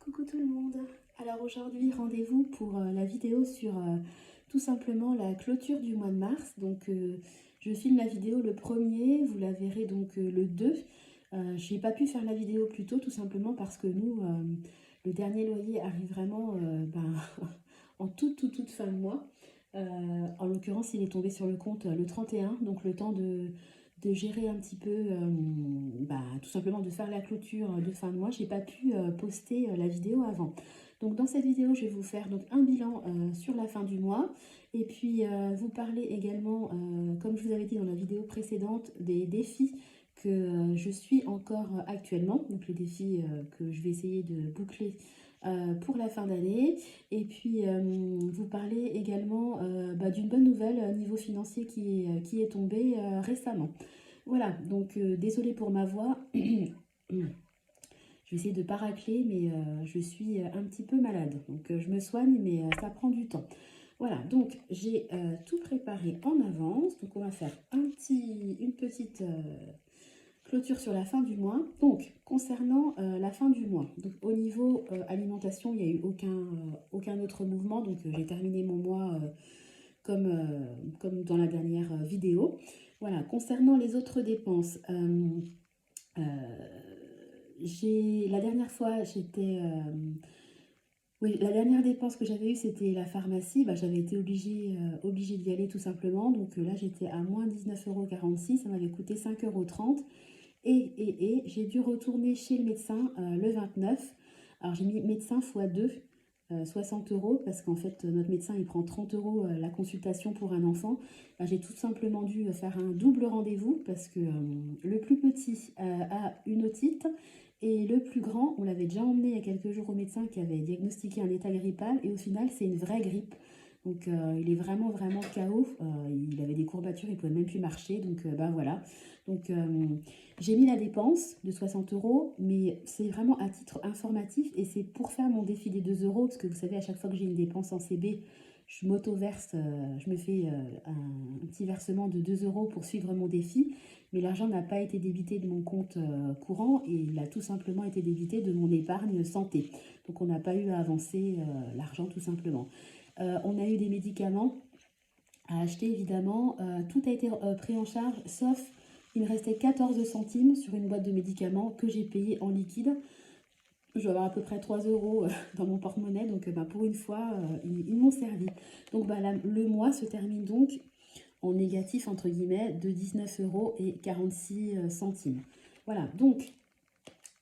Coucou tout le monde. Alors aujourd'hui, rendez-vous pour la vidéo sur tout simplement la clôture du mois de mars. Donc je filme la vidéo le premier, vous la verrez donc le 2. Je n'ai pas pu faire la vidéo plus tôt tout simplement parce que nous, le dernier loyer arrive vraiment en toute fin de mois. En l'occurrence, il est tombé sur le compte le 31, donc le temps de gérer un petit peu, tout simplement de faire la clôture de fin de mois. J'ai pas pu poster la vidéo avant. Donc dans cette vidéo, je vais vous faire donc un bilan sur la fin du mois et puis vous parler également, comme je vous avais dit dans la vidéo précédente, des défis que je suis encore actuellement, donc les défis que je vais essayer de boucler pour la fin d'année. Et puis vous parler également d'une bonne nouvelle niveau financier qui est tombée récemment. Voilà, donc désolée pour ma voix. Je vais essayer de ne pas racler, mais je suis un petit peu malade. Donc je me soigne, mais ça prend du temps. Voilà, donc j'ai tout préparé en avance. Donc on va faire une petite clôture sur la fin du mois. Donc concernant la fin du mois, donc, au niveau alimentation, il n'y a eu aucun autre mouvement. Donc j'ai terminé mon mois comme dans la dernière vidéo. Voilà, concernant les autres dépenses, euh, la dernière fois, oui, la dernière dépense que j'avais eue, c'était la pharmacie. J'avais été obligée d'y aller tout simplement. Donc là, j'étais à moins 19,46 €. Ça m'avait coûté 5,30 €. Et j'ai dû retourner chez le médecin le 29. Alors j'ai mis médecin fois 2, 60 € parce qu'en fait notre médecin il prend 30 € la consultation pour un enfant. J'ai tout simplement dû faire un double rendez-vous parce que le plus petit a une otite et le plus grand, on l'avait déjà emmené il y a quelques jours au médecin qui avait diagnostiqué un état grippal et au final c'est une vraie grippe. Donc il est vraiment KO. Il avait des courbatures, il ne pouvait même plus marcher. Donc voilà. Donc j'ai mis la dépense de 60 €, mais c'est vraiment à titre informatif et c'est pour faire mon défi des 2 €, parce que vous savez, à chaque fois que j'ai une dépense en CB, je m'auto-verse, je me fais un petit versement de 2 € pour suivre mon défi, mais l'argent n'a pas été débité de mon compte courant et il a tout simplement été débité de mon épargne santé. Donc on n'a pas eu à avancer l'argent tout simplement. On a eu des médicaments à acheter évidemment. Tout a été pris en charge, sauf il me restait 14 centimes sur une boîte de médicaments que j'ai payé en liquide. Je dois avoir à peu près 3 € dans mon porte-monnaie, donc pour une fois, ils m'ont servi. Donc le mois se termine donc en négatif, entre guillemets, de 19,46 €. Voilà, donc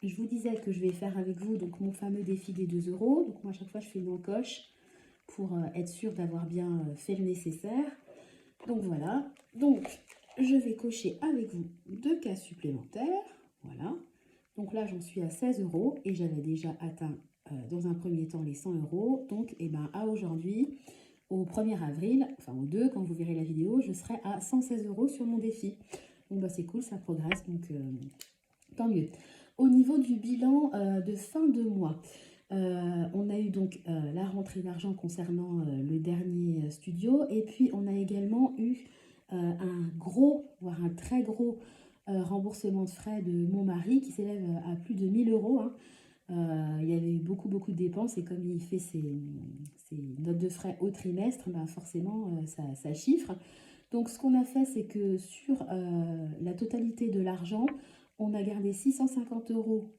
je vous disais que je vais faire avec vous donc, mon fameux défi des 2 €. Donc moi, à chaque fois, je fais une encoche pour être sûre d'avoir bien fait le nécessaire. Donc voilà, donc je vais cocher avec vous 2 cases supplémentaires, voilà. Donc là j'en suis à 16 € et j'avais déjà atteint dans un premier temps les 100 €. Donc à aujourd'hui, au 1er avril, enfin au 2 quand vous verrez la vidéo, je serai à 116 € sur mon défi. Donc c'est cool, ça progresse, donc tant mieux. Au niveau du bilan de fin de mois, on a eu donc la rentrée d'argent concernant le dernier studio et puis on a également eu un gros, voire un très gros remboursement de frais de mon mari qui s'élève à plus de 1000 €. Hein. Il y avait eu beaucoup de dépenses et comme il fait ses notes de frais au trimestre, forcément ça chiffre. Donc ce qu'on a fait, c'est que sur la totalité de l'argent, on a gardé 650 €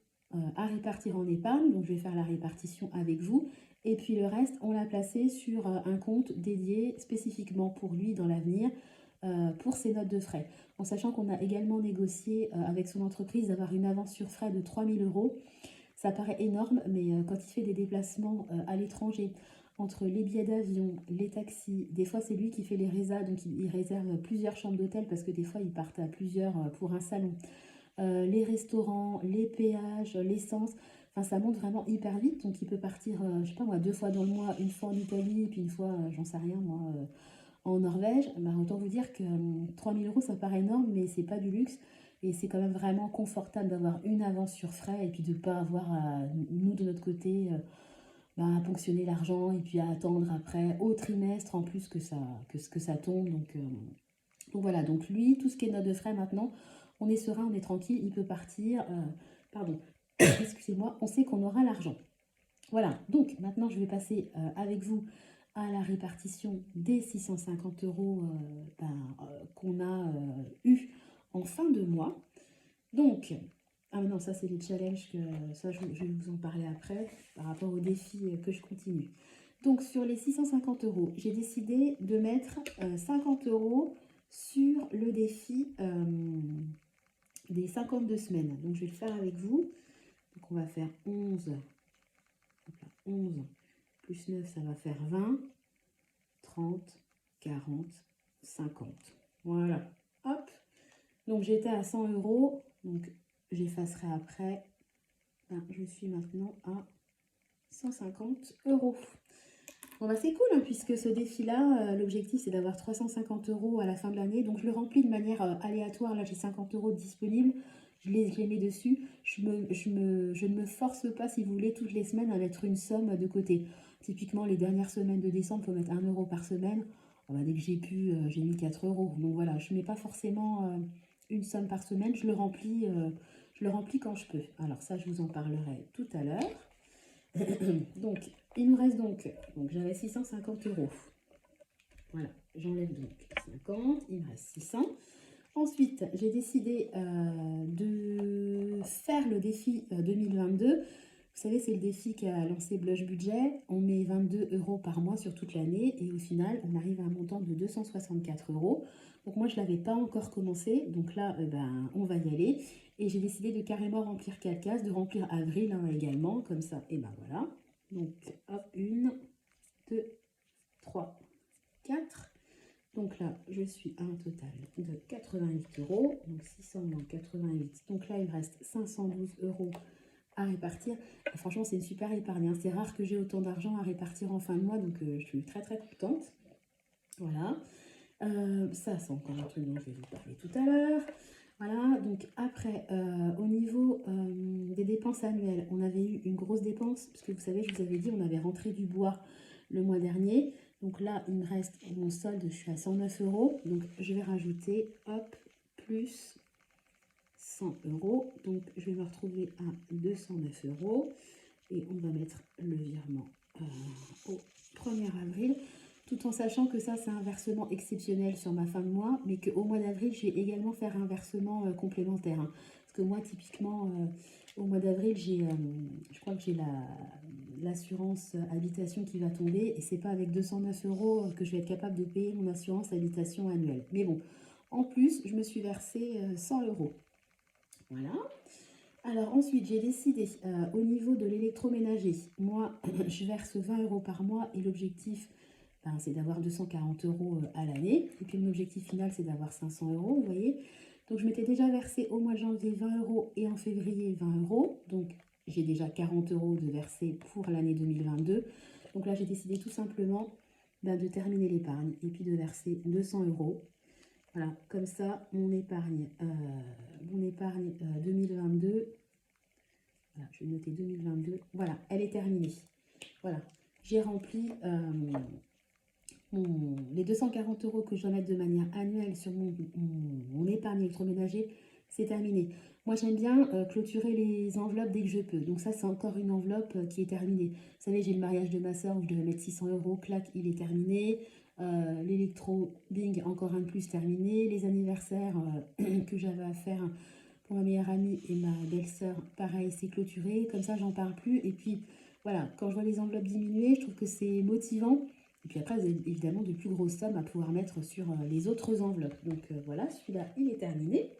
à répartir en épargne. Donc je vais faire la répartition avec vous. Et puis le reste, on l'a placé sur un compte dédié spécifiquement pour lui dans l'avenir, pour ses notes de frais. En sachant qu'on a également négocié avec son entreprise d'avoir une avance sur frais de 3000 €. Ça paraît énorme, mais quand il fait des déplacements à l'étranger, entre les billets d'avion, les taxis, des fois c'est lui qui fait les résas, donc il réserve plusieurs chambres d'hôtel parce que des fois ils partent à plusieurs pour un salon. Les restaurants, les péages, l'essence, enfin ça monte vraiment hyper vite, donc il peut partir, je sais pas moi, 2 fois dans le mois, une fois en Italie, puis une fois, j'en sais rien moi, en Norvège. Autant vous dire que 3000 € ça paraît énorme, mais c'est pas du luxe. Et c'est quand même vraiment confortable d'avoir une avance sur frais et puis de ne pas avoir à, nous de notre côté, à ponctionner l'argent et puis à attendre après au trimestre en plus que ça tombe. Donc voilà, donc lui, tout ce qui est note de frais maintenant, on est serein, on est tranquille, il peut partir. Pardon, excusez-moi, on sait qu'on aura l'argent. Voilà, donc maintenant je vais passer avec vous à la répartition des 650 euros qu'on a eu en fin de mois. Donc, ah non, ça c'est les challenges, ça je vais vous en parler après par rapport aux défis que je continue. Donc sur les 650 euros, j'ai décidé de mettre 50 euros sur le défi des 52 semaines. Donc je vais le faire avec vous. Donc on va faire 11 plus 9, ça va faire 20, 30, 40, 50. Voilà, hop. Donc j'étais à 100 euros, donc j'effacerai après. Je suis maintenant à 150 euros. Bon bah c'est cool, hein, puisque ce défi-là, l'objectif c'est d'avoir 350 euros à la fin de l'année. Donc je le remplis de manière aléatoire. Là j'ai 50 euros disponibles. Je les mets dessus. Je ne me force pas, si vous voulez, toutes les semaines à mettre une somme de côté. Typiquement, les dernières semaines de décembre, il faut mettre 1 euro par semaine. Oh bah, dès que j'ai pu, j'ai mis 4 euros. Donc voilà, je ne mets pas forcément une somme par semaine. Je le remplis quand je peux. Alors ça, je vous en parlerai tout à l'heure. Donc, il nous reste donc j'avais 650 euros. Voilà, j'enlève donc 50, il me reste 600. Ensuite, j'ai décidé de faire le défi 2022. Vous savez, c'est le défi qu'a lancé Blush Budget. On met 22 euros par mois sur toute l'année et au final, on arrive à un montant de 264 euros. Donc moi, je ne l'avais pas encore commencé. Donc là, on va y aller. Et j'ai décidé de carrément remplir 4 cases, de remplir avril également, comme ça. Et ben voilà. Donc, hop, 1, 2, 3, 4. Donc là, je suis à un total de 88 euros. Donc 600 moins 88. Donc là, il me reste 512 euros à répartir. Et franchement, c'est une super épargne, hein. C'est rare que j'ai autant d'argent à répartir en fin de mois. Donc je suis très très contente. Voilà. Ça, c'est encore un truc dont je vais vous parler tout à l'heure. Voilà, donc après, au niveau des dépenses annuelles, on avait eu une grosse dépense, parce que vous savez, je vous avais dit, on avait rentré du bois le mois dernier. Donc là, il me reste mon solde, je suis à 109 euros. Donc je vais rajouter, hop, plus 100 euros. Donc je vais me retrouver à 209 euros. Et on va mettre le virement au 1er avril. Tout en sachant que ça, c'est un versement exceptionnel sur ma fin de mois, mais qu'au mois d'avril, je vais également faire un versement complémentaire, hein. Parce que moi, typiquement, au mois d'avril, je crois que j'ai l'assurance habitation qui va tomber, et c'est pas avec 209 euros que je vais être capable de payer mon assurance habitation annuelle. Mais bon, en plus, je me suis versé 100 euros. Voilà. Alors ensuite, j'ai décidé au niveau de l'électroménager, moi, je verse 20 euros par mois et l'objectif, c'est d'avoir 240 euros à l'année. Et puis mon objectif final, c'est d'avoir 500 euros, vous voyez. Donc je m'étais déjà versé au mois de janvier 20 euros et en février 20 euros. Donc j'ai déjà 40 euros de verser pour l'année 2022. Donc là, j'ai décidé tout simplement de terminer l'épargne et puis de verser 200 euros. Voilà, comme ça, mon épargne 2022, voilà, je vais noter 2022, voilà, elle est terminée. Voilà, j'ai rempli les 240 euros que je dois mettre de manière annuelle sur mon épargne électroménager, c'est terminé. Moi, j'aime bien clôturer les enveloppes dès que je peux. Donc ça, c'est encore une enveloppe qui est terminée. Vous savez, j'ai le mariage de ma soeur où je devais mettre 600 euros. Clac, il est terminé. L'électro, bing, encore un de plus terminé. Les anniversaires que j'avais à faire pour ma meilleure amie et ma belle-sœur, pareil, c'est clôturé. Comme ça, j'en parle plus. Et puis, voilà, quand je vois les enveloppes diminuer, je trouve que c'est motivant. Et puis après, vous avez évidemment de plus grosses sommes à pouvoir mettre sur les autres enveloppes. Donc voilà, celui-là, il est terminé.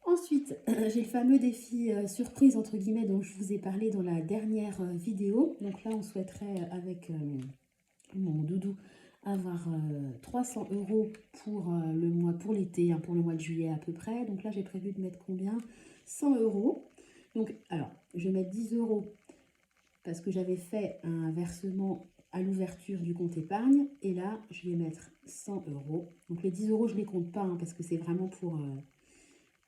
Ensuite, j'ai le fameux défi surprise, entre guillemets, dont je vous ai parlé dans la dernière vidéo. Donc là, on souhaiterait, avec mon doudou, avoir 300 euros pour le mois, pour l'été, hein, pour le mois de juillet à peu près. Donc là, j'ai prévu de mettre combien? 100 euros. Donc, alors, je vais mettre 10 euros parce que j'avais fait un versement à l'ouverture du compte épargne. Et là, je vais mettre 100 euros. Donc les 10 euros, je ne les compte pas, hein, parce que c'est vraiment pour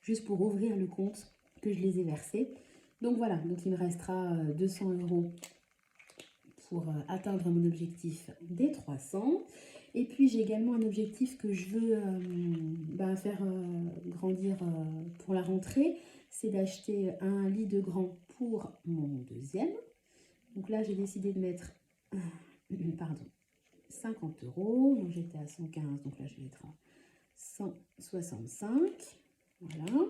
juste pour ouvrir le compte que je les ai versés. Donc voilà, donc il me restera 200 euros pour atteindre mon objectif des 300. Et puis j'ai également un objectif que je veux faire grandir pour la rentrée, c'est d'acheter un lit de grand pour mon deuxième. Donc là, j'ai décidé de mettre, pardon, 50 euros. Donc j'étais à 115, donc là, je vais être à 165. Voilà.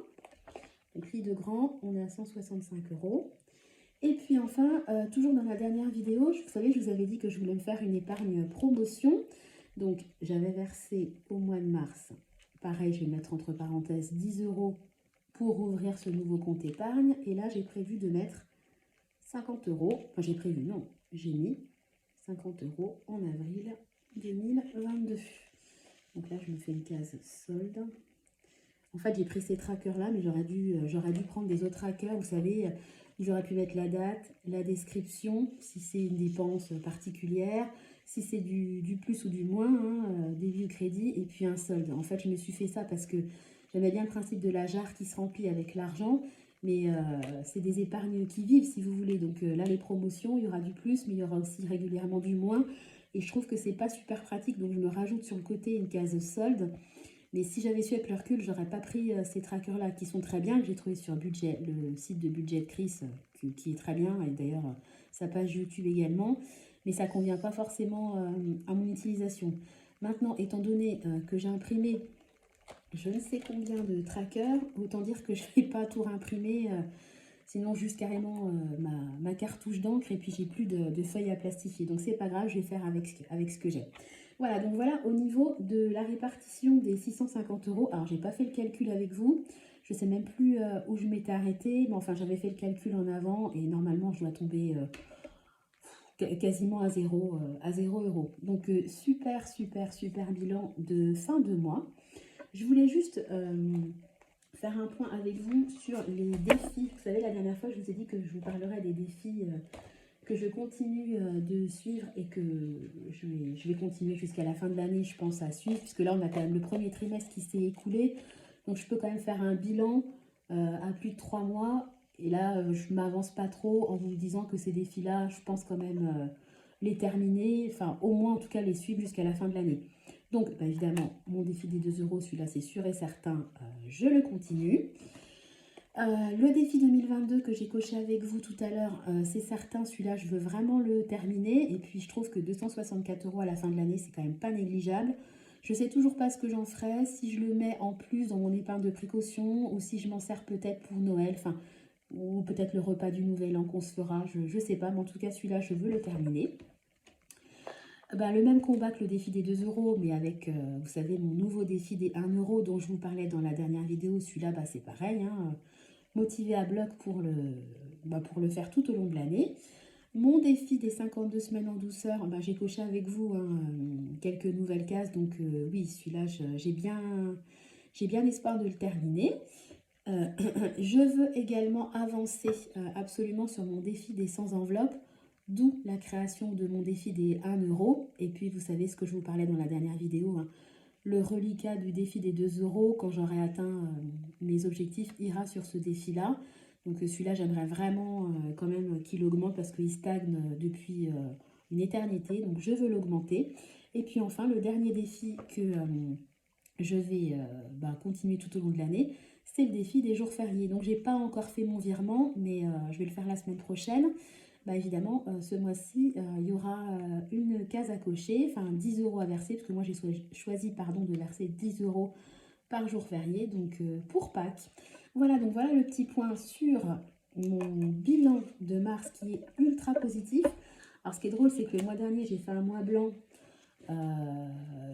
Donc prix de grand, on est à 165 euros. Et puis enfin, toujours dans la dernière vidéo, vous savez, je vous avais dit que je voulais me faire une épargne promotion. Donc j'avais versé au mois de mars, pareil, je vais mettre entre parenthèses 10 euros pour ouvrir ce nouveau compte épargne. Et là, j'ai prévu de mettre 50 euros. Enfin, j'ai prévu, non, j'ai mis 50 euros en avril 2022. Donc là, je me fais une case solde. En fait, j'ai pris ces trackers-là, mais j'aurais dû prendre des autres trackers. Vous savez, ils auraient pu mettre la date, la description, si c'est une dépense particulière, si c'est du plus ou du moins, hein, débit ou crédit, et puis un solde. En fait, je me suis fait ça parce que j'aimais bien le principe de la jarre qui se remplit avec l'argent, mais c'est des épargnes qui vivent, si vous voulez. Donc là, les promotions, il y aura du plus, mais il y aura aussi régulièrement du moins. Et je trouve que c'est pas super pratique, donc je me rajoute sur le côté une case solde. Mais si j'avais su avec le recul, j'aurais pas pris ces trackers-là qui sont très bien, que j'ai trouvé sur Budget, le site de Budget Chris, qui est très bien, et d'ailleurs sa page YouTube également, mais ça convient pas forcément à mon utilisation. Maintenant, étant donné que j'ai imprimé je ne sais combien de trackers, autant dire que je ne vais pas tout réimprimer, sinon juste carrément ma cartouche d'encre, et puis j'ai plus de feuilles à plastifier. Donc c'est pas grave, je vais faire avec ce que j'ai. Voilà, donc voilà au niveau de la répartition des 650 euros. Alors, j'ai pas fait le calcul avec vous. Je sais même plus où je m'étais arrêtée. Mais enfin, j'avais fait le calcul en avant et normalement, je dois tomber quasiment à 0 euros. Donc, super, super, super bilan de fin de mois. Je voulais juste faire un point avec vous sur les défis. Vous savez, la dernière fois, je vous ai dit que je vous parlerai des défis que je continue de suivre et que je vais continuer jusqu'à la fin de l'année, je pense, à suivre, puisque là, on a quand même le premier trimestre qui s'est écoulé. Donc, je peux quand même faire un bilan à plus de 3 mois. Et là, je ne m'avance pas trop en vous disant que ces défis-là, je pense quand même les terminer, enfin, au moins, en tout cas, les suivre jusqu'à la fin de l'année. Donc, bah, évidemment, mon défi des 2 euros, celui-là, c'est sûr et certain, je le continue. Le défi 2022 que j'ai coché avec vous tout à l'heure, c'est certain, celui-là, je veux vraiment le terminer. Et puis, je trouve que 264 euros à la fin de l'année, c'est quand même pas négligeable. Je ne sais toujours pas ce que j'en ferai, si je le mets en plus dans mon épargne de précaution ou si je m'en sers peut-être pour Noël, enfin, ou peut-être le repas du Nouvel An qu'on se fera, je ne sais pas. Mais en tout cas, celui-là, je veux le terminer. Ben, le même combat que le défi des 2 euros, mais avec, vous savez, mon nouveau défi des 1 euro dont je vous parlais dans la dernière vidéo. Celui-là, bah, c'est pareil, hein, motivé à bloc pour le faire tout au long de l'année. Mon défi des 52 semaines en douceur, bah, j'ai coché avec vous quelques nouvelles cases. Donc oui, celui-là, j'ai bien espoir de le terminer. Je veux également avancer absolument sur mon défi des 100 enveloppes, d'où la création de mon défi des 1 euro. Et puis, vous savez ce que je vous parlais dans la dernière vidéo, hein, le reliquat du défi des 2 euros, quand j'aurai atteint mes objectifs, ira sur ce défi-là. Donc celui-là, j'aimerais vraiment quand même qu'il augmente parce qu'il stagne depuis une éternité. Donc je veux l'augmenter. Et puis enfin, le dernier défi que je vais continuer tout au long de l'année, c'est le défi des jours fériés. Donc j'ai pas encore fait mon virement, mais je vais le faire la semaine prochaine. Bah, évidemment, ce mois-ci, il y aura une case à cocher, enfin 10 euros à verser, parce que moi j'ai choisi de verser 10 euros par jour férié, donc pour Pâques. Voilà, donc voilà le petit point sur mon bilan de mars qui est ultra positif. Alors ce qui est drôle, c'est que le mois dernier, j'ai fait un mois blanc.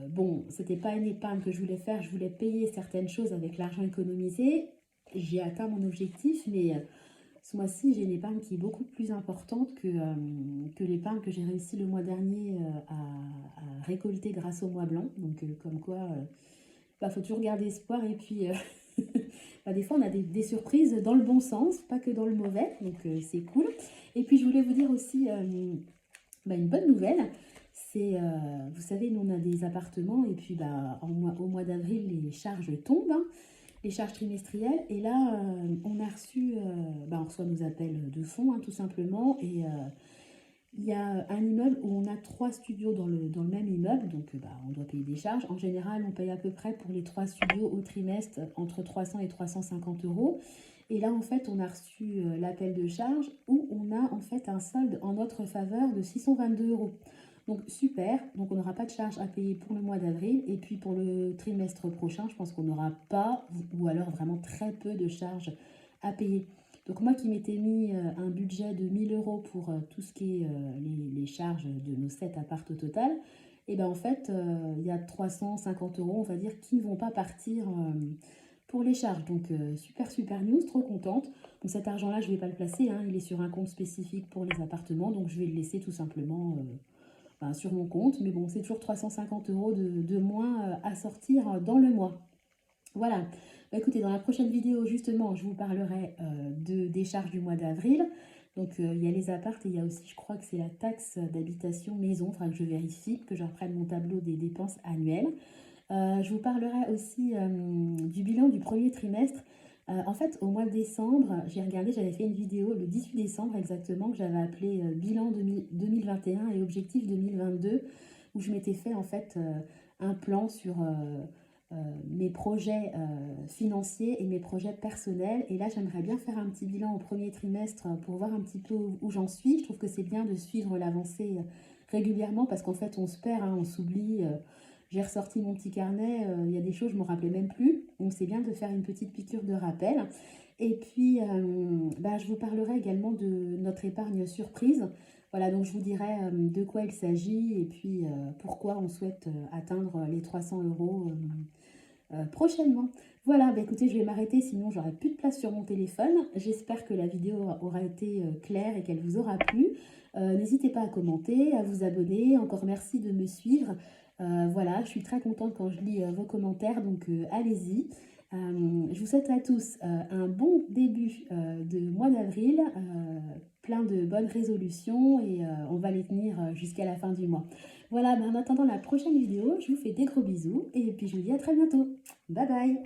Bon, c'était pas une épargne que je voulais faire, je voulais payer certaines choses avec l'argent économisé. J'ai atteint mon objectif, mais ce mois-ci, j'ai une épargne qui est beaucoup plus importante que l'épargne que j'ai réussi le mois dernier à récolter grâce au mois blanc. Donc, comme quoi, faut toujours garder espoir. Et puis, des fois, on a des surprises dans le bon sens, pas que dans le mauvais. Donc, c'est cool. Et puis, je voulais vous dire aussi une bonne nouvelle. C'est, vous savez, nous, on a des appartements. Et puis, au mois d'avril, les charges tombent. Hein. Les charges trimestrielles. Et là, on a reçu, on reçoit nos appels de fonds, hein, tout simplement. Et il y a un immeuble où on a 3 studios dans le même immeuble. Donc, on doit payer des charges. En général, on paye à peu près pour les 3 studios au trimestre entre 300 et 350 euros. Et là, en fait, on a reçu l'appel de charge où on a en fait un solde en notre faveur de 622 €. Donc super, donc on n'aura pas de charge à payer pour le mois d'avril. Et puis pour le trimestre prochain, je pense qu'on n'aura pas, ou alors vraiment très peu de charges à payer. Donc moi qui m'étais mis un budget de 1000 € pour tout ce qui est les charges de nos 7 appartes au total, et bien en fait, il y a 350 €, on va dire, qui ne vont pas partir pour les charges. Donc super news, trop contente. Donc cet argent-là, je ne vais pas le placer, hein, il est sur un compte spécifique pour les appartements, donc je vais le laisser tout simplement sur mon compte. Mais bon, c'est toujours 350 € de moins à sortir dans le mois. Voilà. Bah, écoutez, dans la prochaine vidéo, justement, je vous parlerai des charges du mois d'avril. Donc, il y a les apparts et il y a aussi, je crois que c'est la taxe d'habitation maison. Il faudra que je vérifie, que je reprenne mon tableau des dépenses annuelles. Je vous parlerai aussi du bilan du premier trimestre. En fait, au mois de décembre, j'ai regardé, j'avais fait une vidéo le 18 décembre exactement, que j'avais appelée bilan 2021 et objectif 2022, où je m'étais fait en fait un plan sur mes projets financiers et mes projets personnels. Et là, j'aimerais bien faire un petit bilan au premier trimestre pour voir un petit peu où j'en suis. Je trouve que c'est bien de suivre l'avancée régulièrement parce qu'en fait, on se perd, hein, on s'oublie. J'ai ressorti mon petit carnet, il y a des choses, je ne me rappelais même plus. Donc, c'est bien de faire une petite piqûre de rappel. Et puis, je vous parlerai également de notre épargne surprise. Voilà, donc je vous dirai de quoi il s'agit et puis pourquoi on souhaite atteindre les 300 € prochainement. Voilà, écoutez, je vais m'arrêter, sinon j'aurai plus de place sur mon téléphone. J'espère que la vidéo aura été claire et qu'elle vous aura plu. N'hésitez pas à commenter, à vous abonner. Encore merci de me suivre. Voilà, je suis très contente quand je lis vos commentaires, donc allez-y. Je vous souhaite à tous un bon début de mois d'avril, plein de bonnes résolutions et on va les tenir jusqu'à la fin du mois. Voilà, en attendant la prochaine vidéo, je vous fais des gros bisous et puis je vous dis à très bientôt. Bye bye!